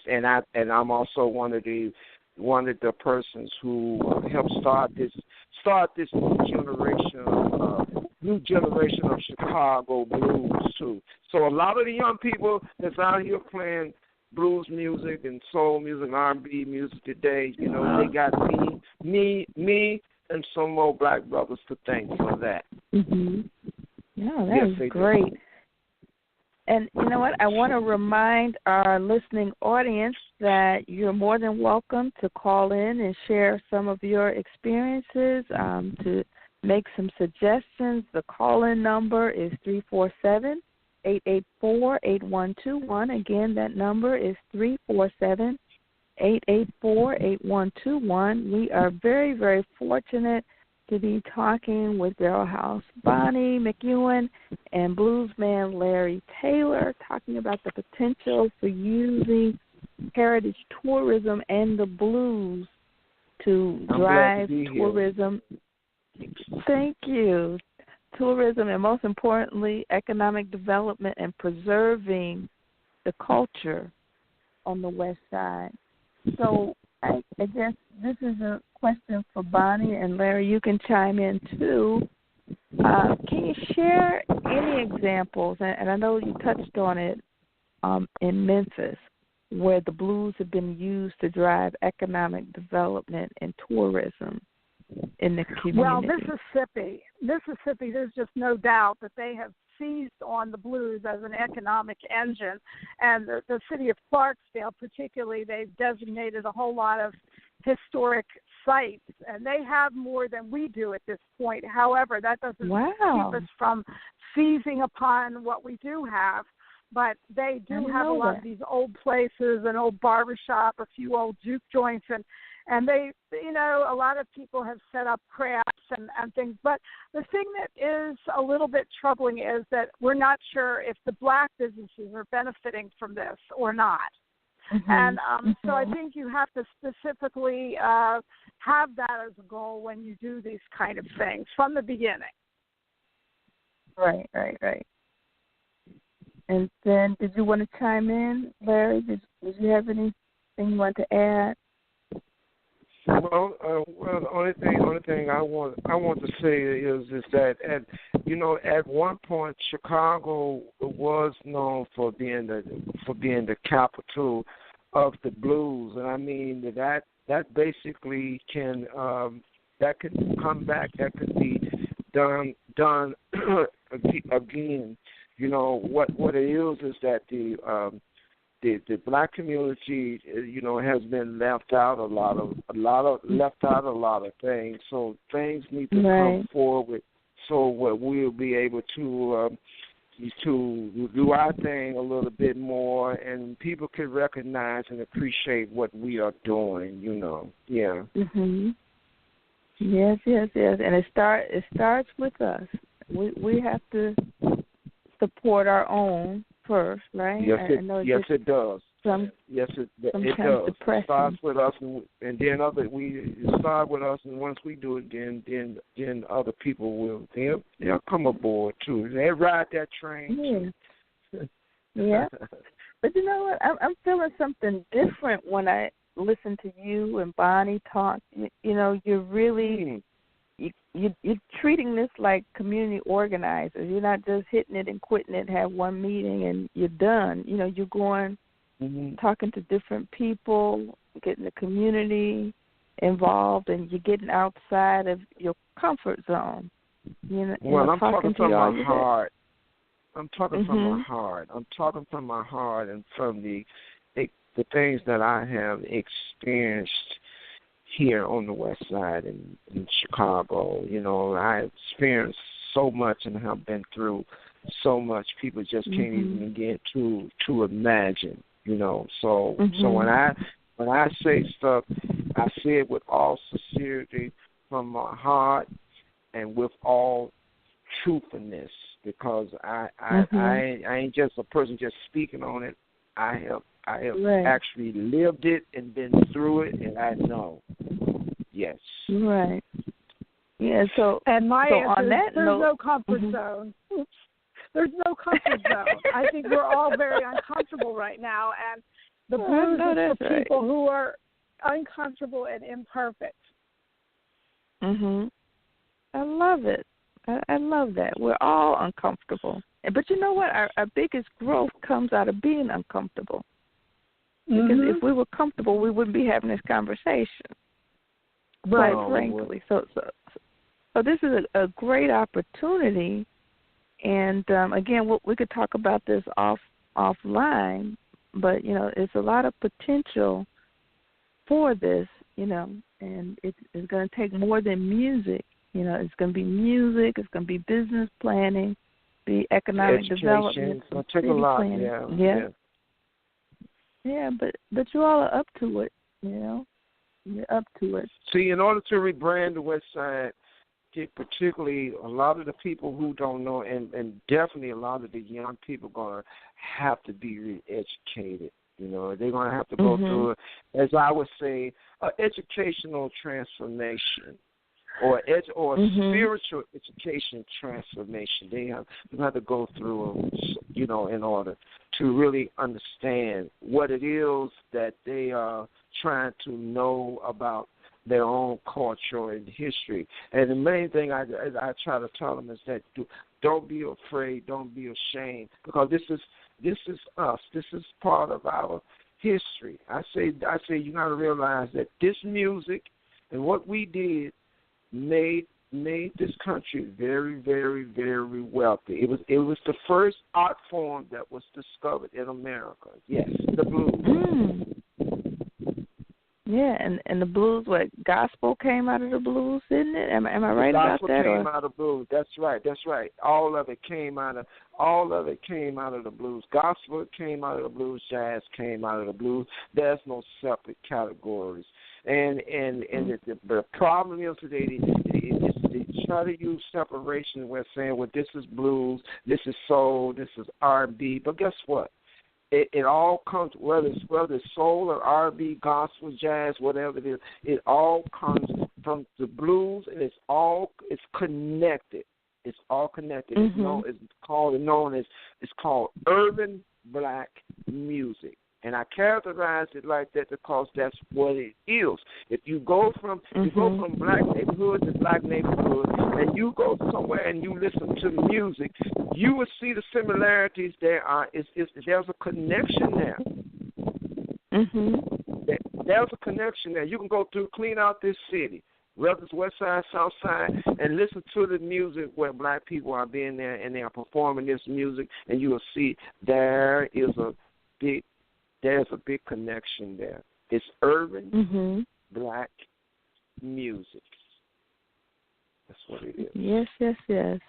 And I'm also one of the persons who helped start this new generation of Chicago blues too. So a lot of the young people that's out here playing blues music and soul music and R&B music today, they got me and some more black brothers to thank for that. Yeah, that is great. And you know what? I want to remind our listening audience that you're more than welcome to call in and share some of your experiences, to make some suggestions. The call-in number is 347-884-8121. Again, that number is 347-884-8121. We are very, very fortunate to be talking with House Bonni McKeown and bluesman Larry Taylor, talking about the potential for using heritage tourism and the blues to drive tourism. Thank you. Tourism and, most importantly, economic development and preserving the culture on the West Side. So I guess this is a question for Bonnie, and Larry, you can chime in too. Can you share any examples, and I know you touched on it in Memphis, where the blues have been used to drive economic development and tourism in the community? Well, Mississippi, there's just no doubt that they have seized on the blues as an economic engine. And the city of Clarksdale particularly, they've designated a whole lot of historic sites, and they have more than we do at this point. However, that doesn't keep us from seizing upon what we do have. But they do have a lot of these old places, an old barbershop, a few old juke joints, and they, you know, a lot of people have set up crafts and things. But the thing that is a little bit troubling is that we're not sure if the black businesses are benefiting from this or not. Mm-hmm. And so I think you have to specifically have that as a goal when you do these kind of things from the beginning. Right. And then, did you want to chime in, Larry? Did you have anything you want to add? Well, the only thing I want to say is that at one point Chicago was known for being the capital of the blues, and I mean that basically can come back. That could be done again. You know what it is that the black community, you know, has been left out a lot of things. So things need to come forward so we'll be able to do our thing a little bit more, and people can recognize and appreciate what we are doing. You know, yeah. Mhm. Yes, and it starts with us. We have to support our own first, right? Yes, it does. It does. It starts with us, and then we start with us, and once we do it, then other people will they'll come aboard too. They ride that train. Yeah. But you know what? I'm feeling something different when I listen to you and Bonnie talk. You know, you're really. You're treating this like community organizers. You're not just hitting it and quitting it, have one meeting and you're done. You know, you're going, talking to different people, getting the community involved, and you're getting outside of your comfort zone. I'm talking from my heart. I'm talking from my heart. I'm talking from my heart and from the things that I have experienced here on the west side in Chicago. You know, I experienced so much and have been through so much people just can't even get to imagine, you know. So when I say stuff, I say it with all sincerity from my heart and with all truthfulness, because I ain't just a person just speaking on it. I have actually lived it and been through it, and I know. Yes. Right. Yeah. So, and my answer on that is there's no comfort zone. Oops. There's no comfort zone. I think we're all very uncomfortable right now, and the blues is for people who are uncomfortable and imperfect. Mhm. I love it. I love that. We're all uncomfortable, but you know what? Our biggest growth comes out of being uncomfortable. Because if we were comfortable, we wouldn't be having this conversation. Quite frankly. So this is a great opportunity, and again, we could talk about this offline. But you know, it's a lot of potential for this. You know, and it's going to take more than music. You know, it's going to be music. It's going to be business planning, be economic development. It'll take a lot. Yeah, but you all are up to it, you know. You're up to it. See, in order to rebrand the West Side, particularly a lot of the people who don't know, and definitely a lot of the young people, going to have to be re-educated. You know, they're going to have to go through, as I would say, an educational transformation. Or spiritual education transformation. They have to go through, you know, in order to really understand what it is that they are trying to know about their own culture and history. And the main thing I try to tell them is that don't be afraid, don't be ashamed, because this is us. This is part of our history. I say you got to realize that this music and what we did made made this country very, very, very wealthy. It was the first art form that was discovered in America. Yes, the blues. Yeah, and the blues, gospel came out of the blues, didn't it? Am I right about that? Gospel came out of blues. That's right. All of it came out of the blues. Gospel came out of the blues. Jazz came out of the blues. There's no separate categories. And the problem is today they try to use separation. We're saying, well, this is blues, this is soul, this is R&B. But guess what? It all comes, whether it's soul or R&B, gospel, jazz, whatever it is, it all comes from the blues, and it's connected. It's all connected. It's called urban black music. And I characterize it like that because that's what it is. If you go from black neighborhood to black neighborhood, and you go somewhere and you listen to the music, you will see the similarities there are. There's a connection there. There's a connection there. You can go through, clean out this city, whether it's West Side, South Side, and listen to the music where black people are being there and they are performing this music, and you will see there's a big connection there. It's urban black music. That's what it is. Yes.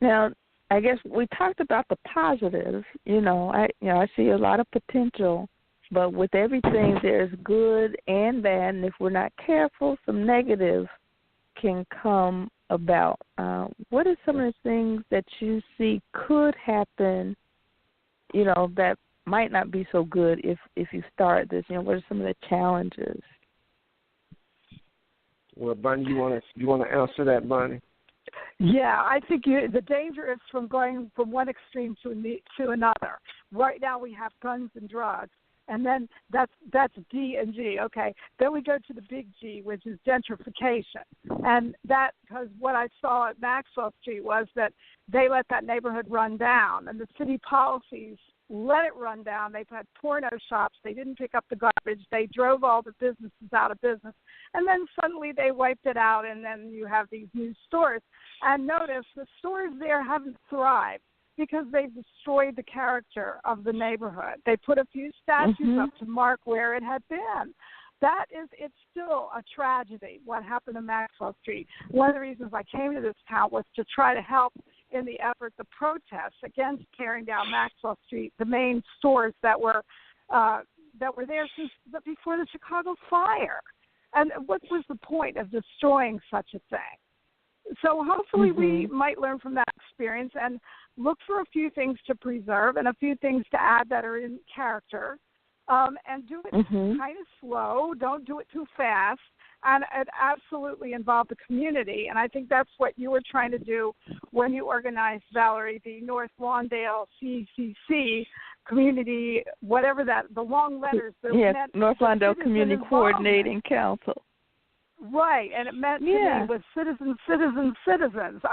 Now, I guess we talked about the positive. I see a lot of potential, but with everything, there's good and bad, and if we're not careful, some negative can come about. What are some of the things that you see could happen, that might not be so good if you start this? What are some of the challenges? Well, Bonnie, you want to answer that, Bonnie? Yeah, I think the danger is from going from one extreme to another. Right now we have guns and drugs, and then that's D and G. Okay, then we go to the big G, which is gentrification, and that because what I saw at Maxwell Street was that they let that neighborhood run down, and the city policies let it run down. They put porno shops. They didn't pick up the garbage. They drove all the businesses out of business. And then suddenly they wiped it out, and then you have these new stores. And notice the stores there haven't thrived because they've destroyed the character of the neighborhood. They put a few statues up to mark where it had been. It's still a tragedy what happened to Maxwell Street. One of the reasons I came to this town was to try to help in the effort, the protests against tearing down Maxwell Street, the main stores that were there since before the Chicago fire. And what was the point of destroying such a thing? So hopefully we might learn from that experience and look for a few things to preserve and a few things to add that are in character, and do it kind of slow. Don't do it too fast. And it absolutely involved the community. And I think that's what you were trying to do when you organized, Valerie, the North Lawndale CCC community, whatever the long letters. Yes, North Lawndale Community Coordinating Council. Right, and it meant to me was citizens.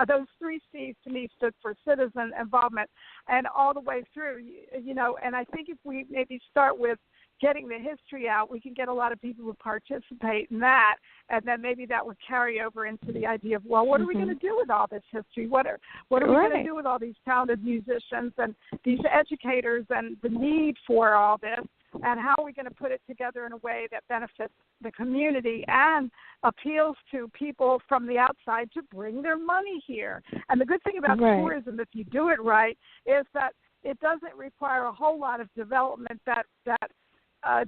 Those three C's to me stood for citizen involvement, and all the way through, and I think if we maybe start with getting the history out, we can get a lot of people to participate in that, and then maybe that would carry over into the idea of, well, what are we going to do with all this history? What are we going to do with all these talented musicians and these educators and the need for all this, and how are we going to put it together in a way that benefits the community and appeals to people from the outside to bring their money here? And the good thing about tourism, if you do it right, is that it doesn't require a whole lot of development that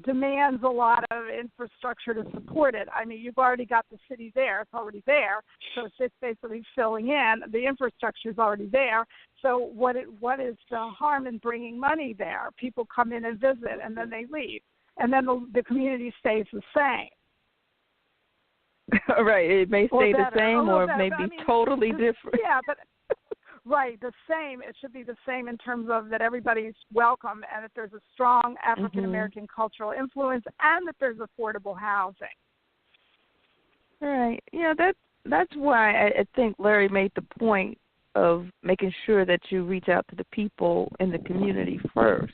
demands a lot of infrastructure to support it. I mean, you've already got the city there. It's already there. So it's just basically filling in. The infrastructure is already there. So what is the harm in bringing money there? People come in and visit, and then they leave. And then the community stays the same. Right. It may stay the same or it may be totally different. Yeah, but... Right, the same. It should be the same in terms of that everybody's welcome and that there's a strong African-American cultural influence and that there's affordable housing. Right. That's why I think Larry made the point of making sure that you reach out to the people in the community first.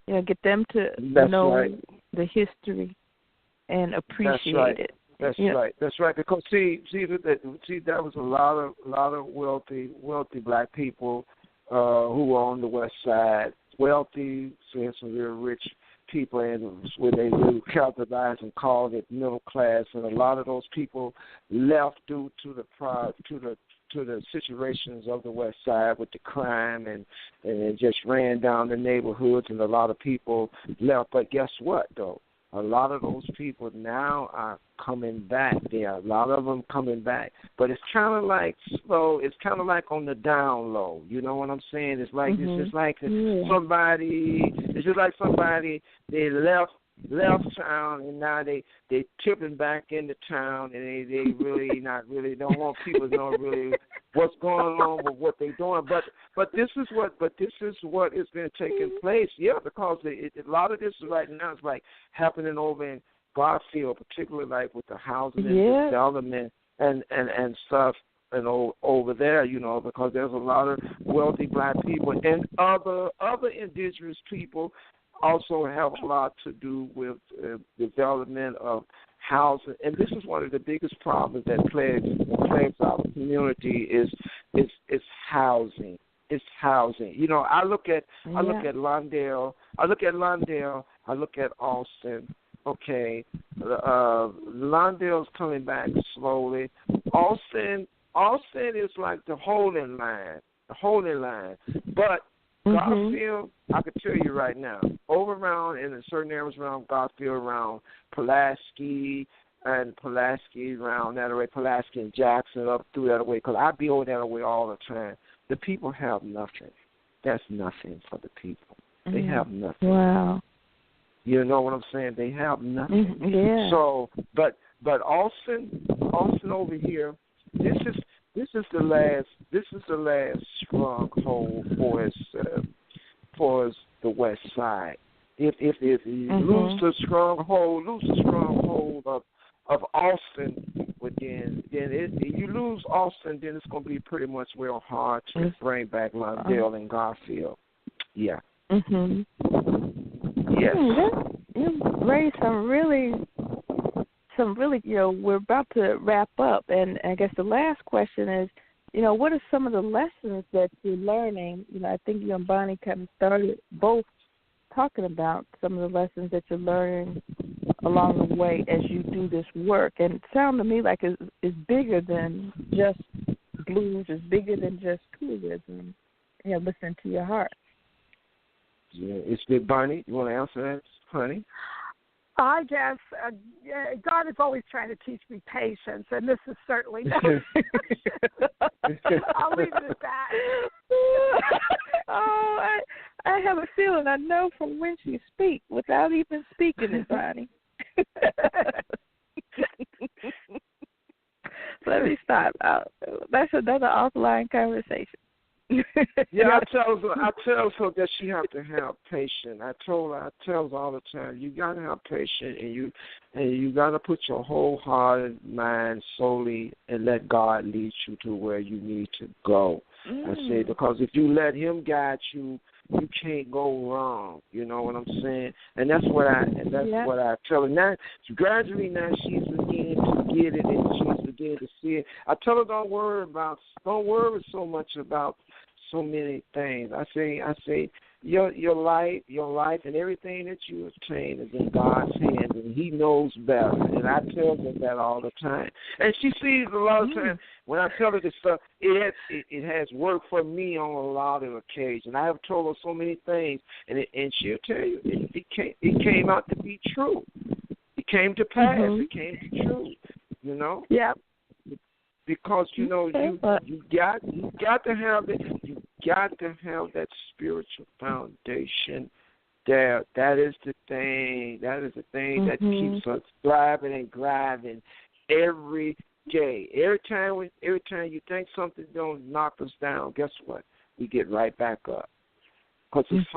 Get them to know the history and appreciate it. That's right. That's right. Because see, that was a lot of wealthy black people who were on the West Side. Wealthy, so some real rich people, and where they really capitalized and called it middle class. And a lot of those people left due to the situations of the West Side with the crime, and it just ran down the neighborhoods, and a lot of people left. But guess what, though? A lot of those people now are coming back. There are a lot of them coming back. But it's kind of like slow. It's kind of like on the down low. You know what I'm saying? It's like it's just like somebody. It's just like somebody they left town, and now they tipping back into town, and they really don't want people to know really what's going on with what they're doing. But this is what has been taking place. Yeah, because a lot of this right now is like happening over in Garfield, particularly like with the housing and development and stuff. And over there, you know, because there's a lot of wealthy black people and other indigenous people also have a lot to do with development of housing. And this is one of the biggest problems that plagues our community is housing. It's housing. You know, I look at Lawndale, I look at Austin. Okay, Lawndale's coming back slowly. Austin is like the holding line. But Garfield, I can tell you right now, over around in certain areas around Garfield, around Pulaski around that way, Pulaski and Jackson, up through that way, because I be over that way all the time. The people have nothing. That's nothing for the people. They have nothing. Wow. You know what I'm saying? They have nothing. Yeah. So, but Austin over here, this is the last stronghold for the West Side. If you lose the stronghold of Austin, then you lose Austin, then it's going to be pretty much real hard to bring back Lawndale and Garfield. Yeah. Yes. You raised some really, you know, we're about to wrap up, and I guess the last question is, you know, what are some of the lessons that you're learning? You know, I think you and Bonnie kind of started both talking about some of the lessons that you're learning along the way as you do this work. And it sounds to me like it's bigger than just blues, it's bigger than just tourism. You know, listen to your heart. Yeah, it's good. Bonnie, you want to answer that, honey? I guess God is always trying to teach me patience, and this is certainly not. I'll leave it at that. Oh, I have a feeling I know from when she speaks without even speaking it, Bonnie. Let me stop. That's another offline conversation. Yeah, I tell her that she have to have patience. I tell her all the time, you gotta have patience, and you gotta put your whole heart and mind solely and let God lead you to where you need to go. I say, because if you let Him guide you, you can't go wrong. You know what I'm saying? And that's what I tell her. Now, gradually now she's beginning to get it, and she's beginning to see it. I tell her don't worry so much about so many things. I say your life and everything that you obtain is in God's hands, and He knows better. And I tell her that all the time. And she sees a lot of times when I tell her this stuff, it has worked for me on a lot of occasions. I have told her so many things, and she'll tell you it came out to be true. It came to pass. It came to true. You know. Yeah. Because you know you got to have it. You got to have that spiritual foundation there. That is the thing. That is the thing that keeps us thriving and grinding every day. Every time you think something don't knock us down, guess what? We get right back up. Because it's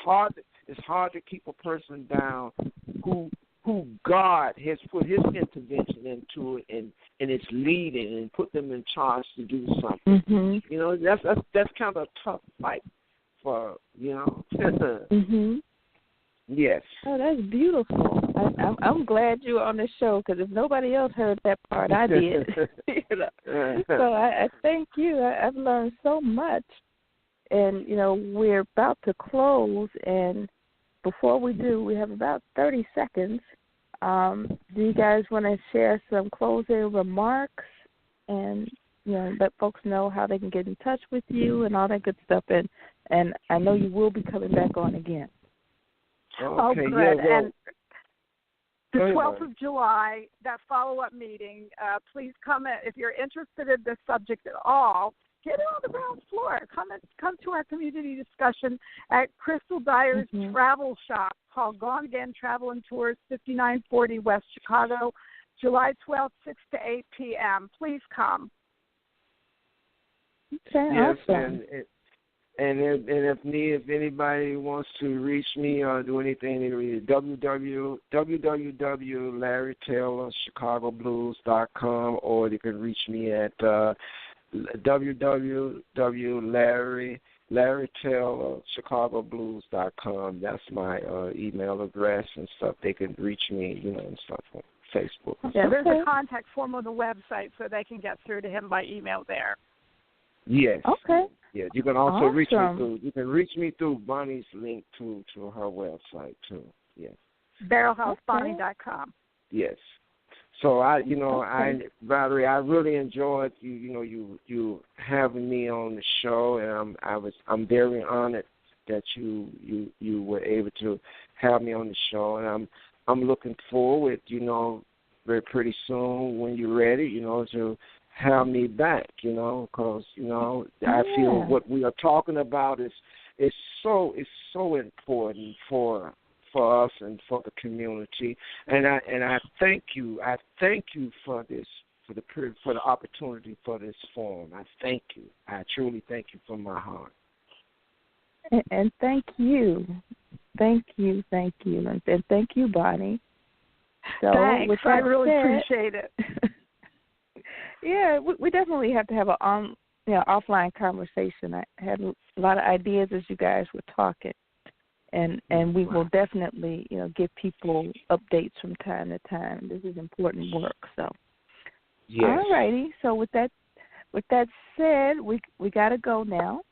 hard to keep a person down who God has put His intervention into it and it's leading and put them in charge to do something. You know, that's kind of a tough fight for, you know. Yes. Oh, that's beautiful. I'm glad you were on the show because if nobody else heard that part, I did. You know? So I thank you. I've learned so much. And, you know, we're about to close. And before we do, we have about 30 seconds. Do you guys want to share some closing remarks and, you know, let folks know how they can get in touch with you and all that good stuff? And I know you will be coming back on again. Oh, good. Yeah, well, and the 12th of July, that follow-up meeting, please come if you're interested in this subject at all, get it on the ground floor. Come to our community discussion at Crystal Dyer's travel shop called Gone Again Travel and Tours, 5940 West Chicago, July 12th, 6 to 8 p.m. Please come. Okay, yes, awesome. And if anybody wants to reach me or do anything, www.LarryTaylorChicagoBlues.com, or you can reach me at www.LarryTaylorChicagoBlues.com. That's my email address and stuff. They can reach me, you know, and stuff on Facebook. Yeah, there's a contact form on the website so they can get through to him by email there. Yes. Okay. Yeah, you can also reach me Awesome. through. You can reach me through Bonnie's link to her website too. Yes. BarrelHouseBonnie.com. Yes. So Valerie, I really enjoyed you having me on the show, and I'm very honored that you were able to have me on the show, and I'm looking forward, very pretty soon when you're ready, to have me back, because I feel what we are talking about is so important for us and for the community, and I thank you for this, for the opportunity for this forum. I thank you. I truly thank you from my heart. And thank you, and thank you, Bonnie. So thanks. I really appreciate it. Yeah, we definitely have to have an offline conversation. I had a lot of ideas as you guys were talking, and we will definitely give people updates from time to time. This is important work. So, yes. All righty. So with that said, we got to go now,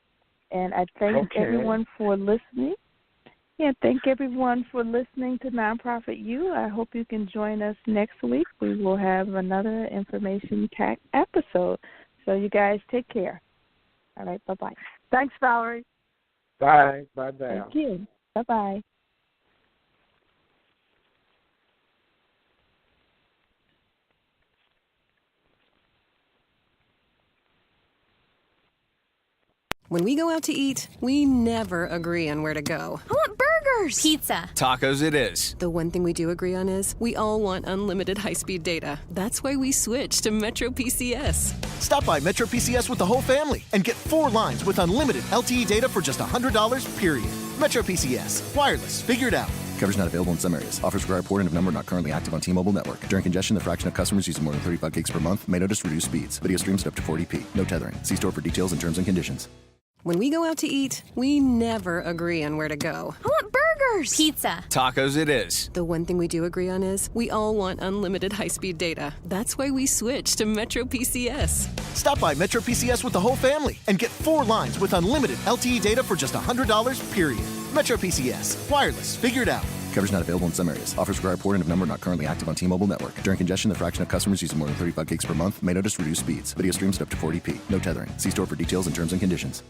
and I thank everyone for listening. Yeah, thank everyone for listening to Nonprofit U. I hope you can join us next week. We will have another information-packed episode. So you guys take care. All right, bye-bye. Thanks, Valerie. Bye. Bye-bye. Thank you. Bye-bye. When we go out to eat, we never agree on where to go. I want burgers. Pizza. Tacos it is. The one thing we do agree on is we all want unlimited high-speed data. That's why we switched to Metro PCS. Stop by Metro PCS with the whole family and get 4 lines with unlimited LTE data for just $100, period. Metro PCS. Wireless. Figured out. Coverage not available in some areas. Offers require port and of number not currently active on T-Mobile network. During congestion, the fraction of customers using more than 35 gigs per month may notice reduced speeds. Video streams at up to 40p. No tethering. See store for details and terms and conditions. When we go out to eat, we never agree on where to go. I want burgers. Pizza. Tacos it is. The one thing we do agree on is we all want unlimited high-speed data. That's why we switched to Metro PCS. Stop by Metro PCS with the whole family and get 4 lines with unlimited LTE data for just $100, period. Metro PCS. Wireless. Figured out. Coverage not available in some areas. Offers require port and of number not currently active on T-Mobile network. During congestion, the fraction of customers using more than 35 gigs per month may notice reduced speeds. Video streams at up to 40p. No tethering. See store for details and terms and conditions.